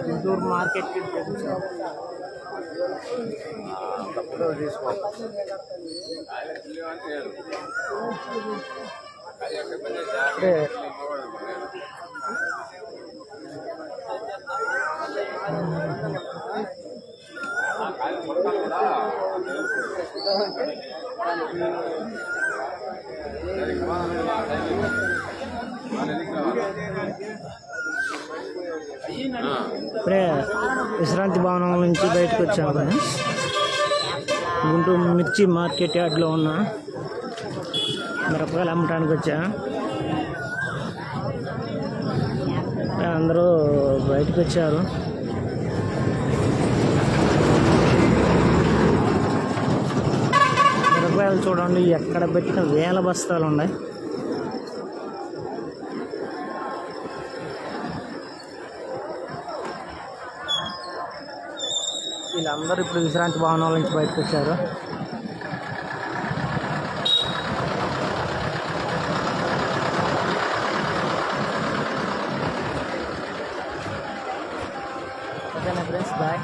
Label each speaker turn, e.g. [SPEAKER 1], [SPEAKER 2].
[SPEAKER 1] గుంటూరు మార్కెట్కి ఇప్పుడే విశ్రాంతి భవనం నుంచి బయటకు వచ్చాము. గుంటూరు మిర్చి మార్కెట్ యార్డ్లో ఉన్న మిరపకాయలు అమ్మటానికి వచ్చా. అందరూ బయటకు వచ్చారు. మిరపకాయలు చూడండి, ఎక్కడ పెట్టిన వేల బస్తాలు ఉన్నాయి. వీళ్ళందరూ ఇప్పుడు విశ్రాంతి భవనాల నుంచి బయటకు వచ్చారు. ఓకేనా ఫ్రెండ్స్, బాయ్.